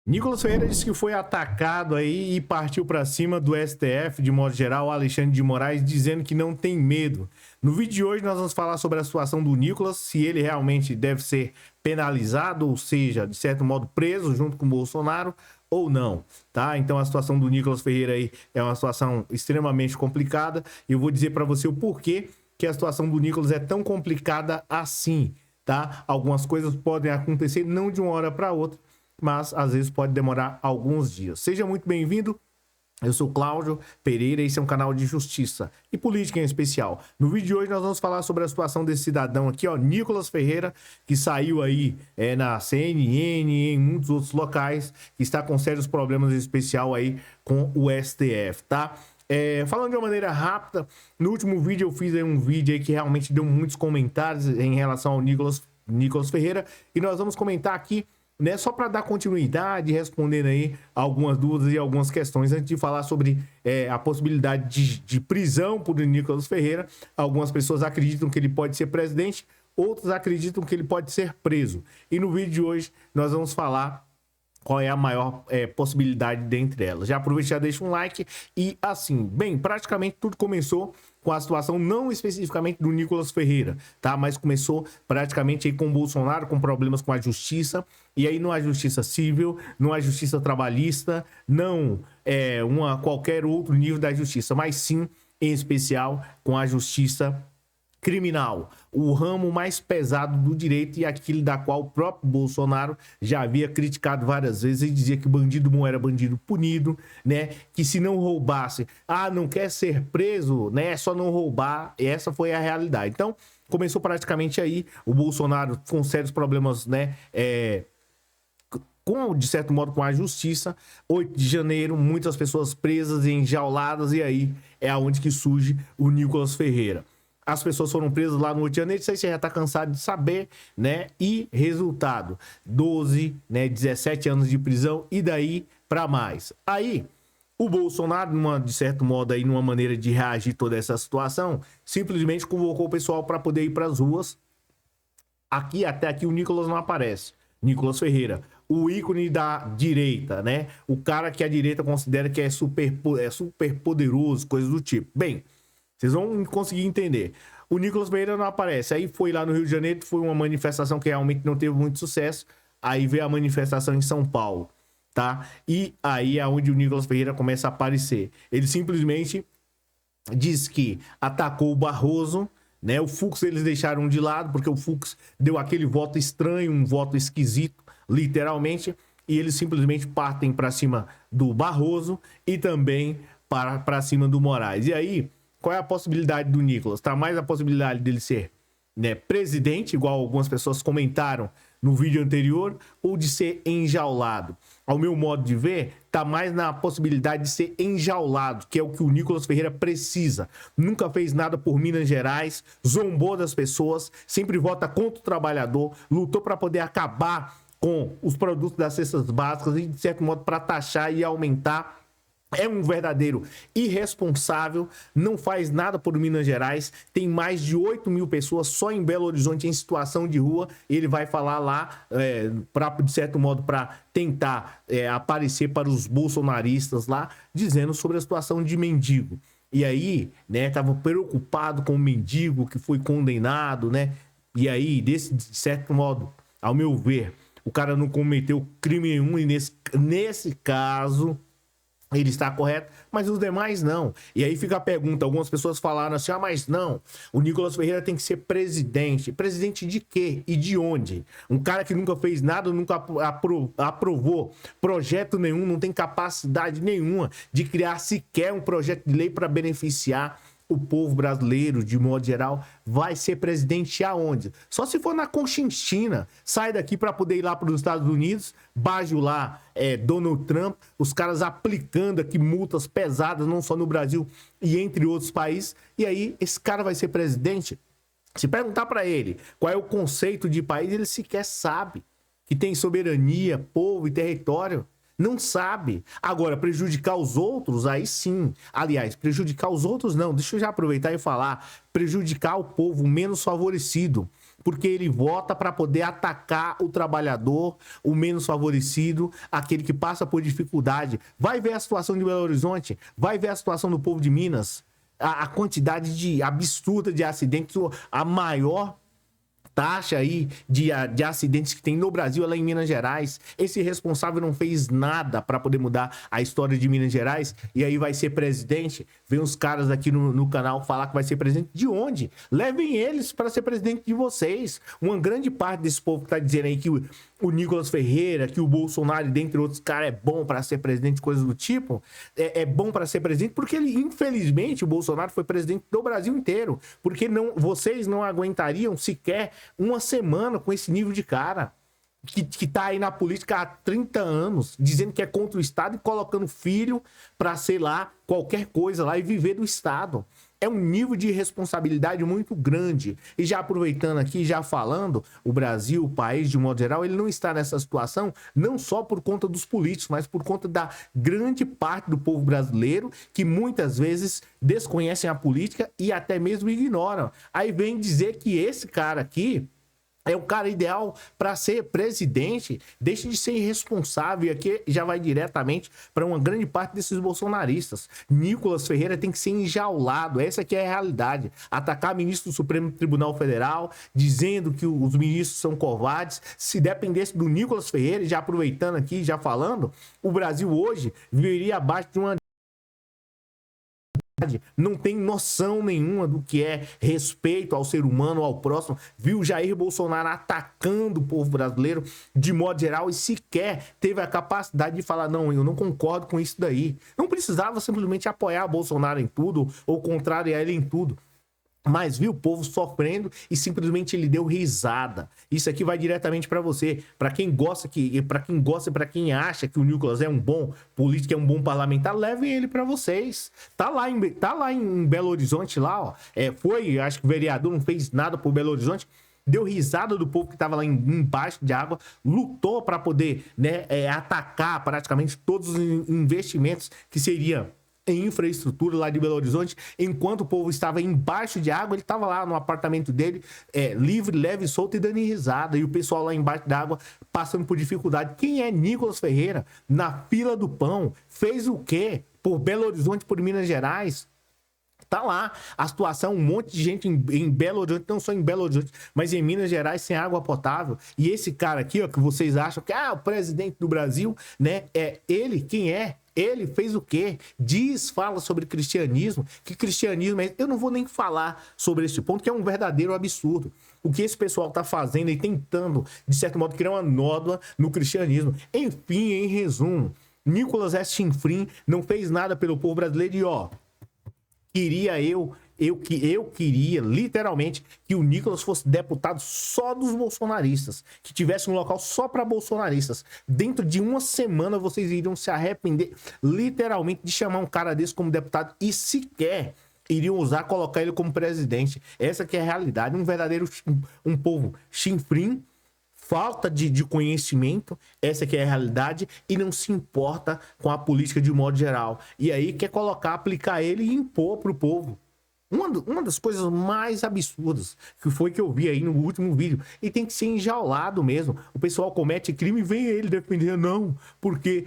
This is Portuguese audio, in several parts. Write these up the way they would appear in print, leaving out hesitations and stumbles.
Nicolas Ferreira disse que foi atacado aí e partiu para cima do STF, de modo geral, Alexandre de Moraes, dizendo que não tem medo. No vídeo de hoje nós vamos falar sobre a situação do Nicolas, se ele realmente deve ser penalizado, ou seja, de certo modo preso junto com o Bolsonaro ou não, tá? Então a situação do Nicolas Ferreira aí é uma situação extremamente complicada e eu vou dizer para você o porquê que a situação do Nicolas é tão complicada assim, tá? Algumas coisas podem acontecer não de uma hora para outra, mas às vezes pode demorar alguns dias. Seja muito bem-vindo. Eu sou Cláudio Pereira e esse é um canal de justiça e política em especial. No vídeo de hoje nós vamos falar sobre a situação desse cidadão aqui, ó, Nicolas Ferreira, que saiu aí na CNN e em muitos outros locais, que está com sérios problemas em especial aí com o STF, tá? Falando de uma maneira rápida, no último vídeo eu fiz aí um vídeo aí que realmente deu muitos comentários em relação ao Nicolas Ferreira e nós vamos comentar aqui, né, só para dar continuidade, respondendo aí algumas dúvidas e algumas questões, antes de falar sobre a possibilidade de prisão por Nicolas Ferreira. Algumas pessoas acreditam que ele pode ser presidente, outros acreditam que ele pode ser preso. E no vídeo de hoje nós vamos falar qual é a maior possibilidade dentre elas. Já aproveita e já deixa um like. E assim, bem, praticamente tudo começou com a situação não especificamente do Nicolas Ferreira, tá? Mas começou praticamente aí com o Bolsonaro, com problemas com a justiça, e aí não há justiça civil, não há justiça trabalhista, não qualquer outro nível da justiça, mas sim, em especial, com a justiça criminal, o ramo mais pesado do direito e aquilo da qual o próprio Bolsonaro já havia criticado várias vezes. Ele dizia que bandido bom era bandido punido, né? Que se não roubasse, não quer ser preso, né? É só não roubar. E essa foi a realidade. Então, começou praticamente aí o Bolsonaro com sérios problemas, né? De certo modo, com a justiça. 8 de janeiro, muitas pessoas presas e enjauladas, e aí é aonde que surge o Nicolas Ferreira. As pessoas foram presas lá no 8 de janeiro, isso aí você já tá cansado de saber, né? E resultado, 12, né, 17 anos de prisão e daí para mais. Aí, o Bolsonaro, de certo modo, aí, numa maneira de reagir toda essa situação, simplesmente convocou o pessoal para poder ir para as ruas. Até aqui o Nicolas não aparece. Nicolas Ferreira, o ícone da direita, né? O cara que a direita considera que é super poderoso, coisas do tipo. Bem, vocês vão conseguir entender. O Nicolas Ferreira não aparece. Aí foi lá no Rio de Janeiro, foi uma manifestação que realmente não teve muito sucesso. Aí veio a manifestação em São Paulo, tá? E aí é onde o Nicolas Ferreira começa a aparecer. Ele simplesmente diz que atacou o Barroso, né? O Fux eles deixaram de lado, porque o Fux deu aquele voto estranho, um voto esquisito, literalmente. E eles simplesmente partem para cima do Barroso e também para cima do Moraes. E aí, qual é a possibilidade do Nicolas? Tá mais a possibilidade dele ser, né, presidente, igual algumas pessoas comentaram no vídeo anterior, ou de ser enjaulado? Ao meu modo de ver, tá mais na possibilidade de ser enjaulado, que é o que o Nicolas Ferreira precisa. Nunca fez nada por Minas Gerais, zombou das pessoas, sempre vota contra o trabalhador, lutou para poder acabar com os produtos das cestas básicas e, de certo modo, para taxar e aumentar. É um verdadeiro irresponsável, não faz nada por Minas Gerais, tem mais de 8 mil pessoas só em Belo Horizonte em situação de rua. Ele vai falar lá, de certo modo, para tentar aparecer para os bolsonaristas lá, dizendo sobre a situação de mendigo. E aí, né, tava preocupado com o mendigo que foi condenado, né? E aí, de certo modo, ao meu ver, o cara não cometeu crime nenhum e nesse caso ele está correto, mas os demais não. E aí fica a pergunta, algumas pessoas falaram assim, mas não, o Nicolas Ferreira tem que ser presidente. Presidente de quê? E de onde? Um cara que nunca fez nada, nunca aprovou projeto nenhum, não tem capacidade nenhuma de criar sequer um projeto de lei para beneficiar o povo brasileiro, de modo geral, vai ser presidente aonde? Só se for na Conchinchina. Sai daqui para poder ir lá para os Estados Unidos, bajular Donald Trump, os caras aplicando aqui multas pesadas, não só no Brasil e entre outros países. E aí, esse cara vai ser presidente? Se perguntar para ele qual é o conceito de país, ele sequer sabe que tem soberania, povo e território. Não sabe. Agora, prejudicar os outros, aí sim. Aliás, prejudicar os outros não. Deixa eu já aproveitar e falar. Prejudicar o povo menos favorecido. porque ele vota para poder atacar o trabalhador, o menos favorecido, aquele que passa por dificuldade. Vai ver a situação de Belo Horizonte, vai ver a situação do povo de Minas, a quantidade absurda de acidentes, a maior taxa aí de acidentes que tem no Brasil, lá em Minas Gerais. Esse responsável não fez nada para poder mudar a história de Minas Gerais e aí vai ser presidente. Vem os caras aqui no canal falar que vai ser presidente. De onde? Levem eles para ser presidente de vocês. Uma grande parte desse povo que tá dizendo aí que o Nicolas Ferreira, que o Bolsonaro, dentre outros caras, é bom para ser presidente, coisas do tipo, é bom para ser presidente porque ele, infelizmente, o Bolsonaro foi presidente do Brasil inteiro, porque vocês não aguentariam sequer uma semana com esse nível de cara que tá aí na política há 30 anos, dizendo que é contra o Estado e colocando filho para, sei lá, qualquer coisa lá e viver do Estado. É um nível de responsabilidade muito grande. E já aproveitando aqui, já falando, o Brasil, o país de modo geral, ele não está nessa situação não só por conta dos políticos, mas por conta da grande parte do povo brasileiro que muitas vezes desconhecem a política e até mesmo ignoram. Aí vem dizer que esse cara aqui é o cara ideal para ser presidente. Deixa de ser irresponsável. E aqui já vai diretamente para uma grande parte desses bolsonaristas. Nicolas Ferreira tem que ser enjaulado. Essa aqui é a realidade. Atacar ministro do Supremo Tribunal Federal, dizendo que os ministros são covardes. Se dependesse do Nicolas Ferreira, já aproveitando aqui, já falando, o Brasil hoje viveria abaixo de uma... Não tem noção nenhuma do que é respeito ao ser humano, ao próximo. Viu Jair Bolsonaro atacando o povo brasileiro de modo geral e sequer teve a capacidade de falar: não, eu não concordo com isso daí. Não precisava simplesmente apoiar Bolsonaro em tudo ou contrariar ele em tudo. Mas viu o povo sofrendo e simplesmente ele deu risada. Isso aqui vai diretamente para você, para quem gosta e para quem acha que o Nicolas é um bom político, é um bom parlamentar, levem ele para vocês. Tá lá em Belo Horizonte lá, ó. Acho que o vereador não fez nada por Belo Horizonte. Deu risada do povo que estava lá embaixo de água, lutou para poder, né, atacar praticamente todos os investimentos que seria em infraestrutura lá de Belo Horizonte. Enquanto o povo estava embaixo de água, ele estava lá no apartamento dele, livre, leve, solto e dando risada. E o pessoal lá embaixo da água passando por dificuldade. Quem é Nicolas Ferreira? Na fila do pão. Fez o quê? Por Belo Horizonte, por Minas Gerais? Tá lá a situação, um monte de gente em Belo Horizonte, não só em Belo Horizonte, mas em Minas Gerais sem água potável. E esse cara aqui, ó, que vocês acham que o presidente do Brasil, né? Ele, quem é? Ele fez o quê? Fala sobre cristianismo, que cristianismo é... Eu não vou nem falar sobre esse ponto, que é um verdadeiro absurdo. O que esse pessoal tá fazendo e tentando, de certo modo, criar uma nódoa no cristianismo. Enfim, em resumo, Nicolas S. Chinfrim não fez nada pelo povo brasileiro e, ó, eu queria, literalmente, que o Nicolas fosse deputado só dos bolsonaristas, que tivesse um local só para bolsonaristas. Dentro de uma semana vocês iriam se arrepender, literalmente, de chamar um cara desse como deputado e sequer iriam colocar ele como presidente. Essa que é a realidade, um verdadeiro, um povo chinfrim, falta de conhecimento, essa que é a realidade, e não se importa com a política de modo geral. E aí quer aplicar ele e impor pro povo. Uma das coisas mais absurdas que eu vi aí no último vídeo. E tem que ser enjaulado mesmo. O pessoal comete crime e vem ele defender. Não, porque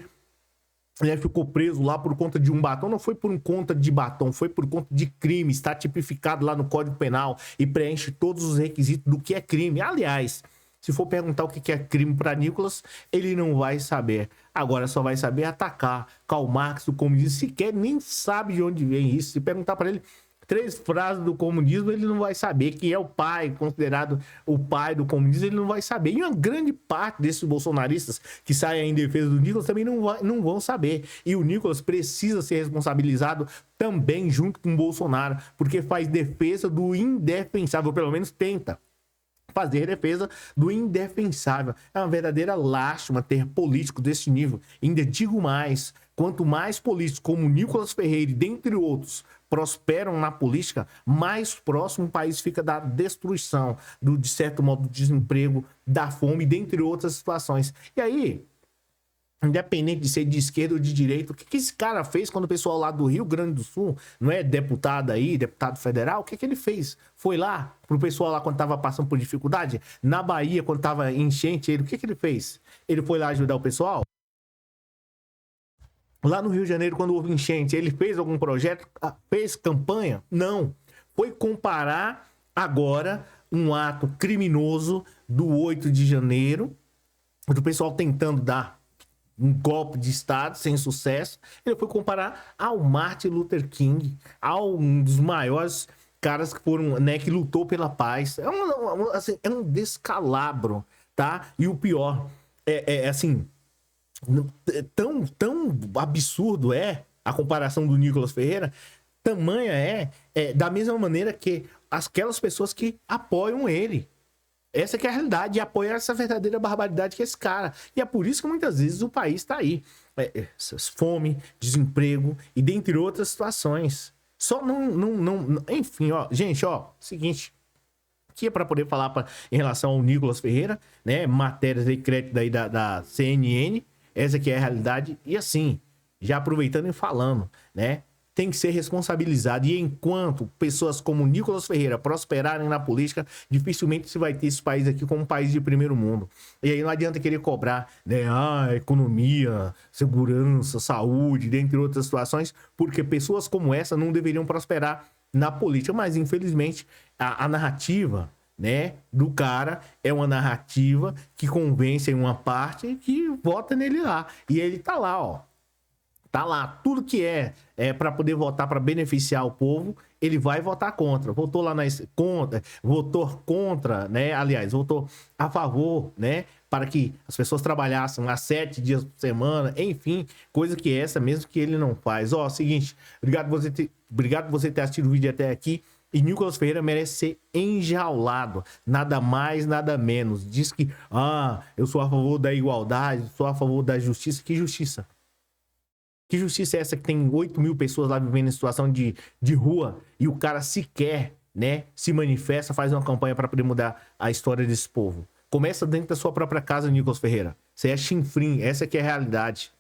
ele ficou preso lá por conta de um batom. Não foi por conta de batom, foi por conta de crime. Está tipificado lá no Código Penal e preenche todos os requisitos do que é crime. Aliás, se for perguntar o que é crime para Nicolas, ele não vai saber. Agora só vai saber atacar Karl Marx, o comunismo. Sequer nem sabe de onde vem isso. Se perguntar para ele 3 frases do comunismo, ele não vai saber. Quem é o pai, considerado o pai do comunismo, ele não vai saber. E uma grande parte desses bolsonaristas que saem em defesa do Nicolas também não vão saber. E o Nicolas precisa ser responsabilizado também junto com o Bolsonaro, porque faz defesa do indefensável, pelo menos tenta fazer defesa do indefensável. É uma verdadeira lástima ter políticos desse nível. Ainda digo mais, quanto mais políticos como Nicolas Ferreira, dentre outros, prosperam na política, mais próximo o país fica da destruição, de certo modo, do desemprego, da fome, dentre outras situações. E aí, independente de ser de esquerda ou de direita, o que, que esse cara fez quando o pessoal lá do Rio Grande do Sul, não é deputado aí, deputado federal, o que, que ele fez? Foi lá pro pessoal lá quando tava passando por dificuldade? Na Bahia, quando tava enchente, ele, o que, que ele fez? Ele foi lá ajudar o pessoal? Lá no Rio de Janeiro, quando houve enchente, ele fez algum projeto? Fez campanha? Não. Foi comparar agora um ato criminoso do 8 de janeiro, do pessoal tentando dar um golpe de Estado sem sucesso. Ele foi comparar ao Martin Luther King, a um dos maiores caras que foram, né, que lutou pela paz. Assim, é um descalabro, tá? E o pior assim, tão absurdo é a comparação do Nicolas Ferreira, tamanha da mesma maneira que aquelas pessoas que apoiam ele. Essa que é a realidade, e apoiar essa verdadeira barbaridade que é esse cara. E é por isso que muitas vezes o país está aí. Fome, desemprego e dentre outras situações. Só não. Enfim, ó, gente, ó, seguinte. Que é para poder falar em relação ao Nicolas Ferreira, né? Matérias de crédito aí da CNN. Essa que é a realidade. E assim, já aproveitando e falando, né? Tem que ser responsabilizado. E enquanto pessoas como Nicolas Ferreira prosperarem na política, dificilmente se vai ter esse país aqui como um país de primeiro mundo. E aí não adianta querer cobrar, né? Economia, segurança, saúde, dentre outras situações, porque pessoas como essa não deveriam prosperar na política. Mas, infelizmente, a narrativa, né, do cara é uma narrativa que convence em uma parte que vota nele lá. E ele tá lá, ó. Tá lá, tudo que é para poder votar para beneficiar o povo, ele vai votar contra. Votou lá votou contra, né? Aliás, votou a favor, né? Para que as pessoas trabalhassem lá 7 dias por semana, enfim, coisa que essa mesmo que ele não faz. Ó, seguinte, obrigado por você ter assistido o vídeo até aqui. E Nicolas Ferreira merece ser enjaulado, nada mais, nada menos. Diz que, eu sou a favor da igualdade, sou a favor da justiça. Que justiça? Que justiça é essa que tem 8 mil pessoas lá vivendo em situação de rua e o cara sequer, né, se manifesta, faz uma campanha para poder mudar a história desse povo? Começa dentro da sua própria casa, Nicolas Ferreira. Você é chinfrim, essa que é a realidade.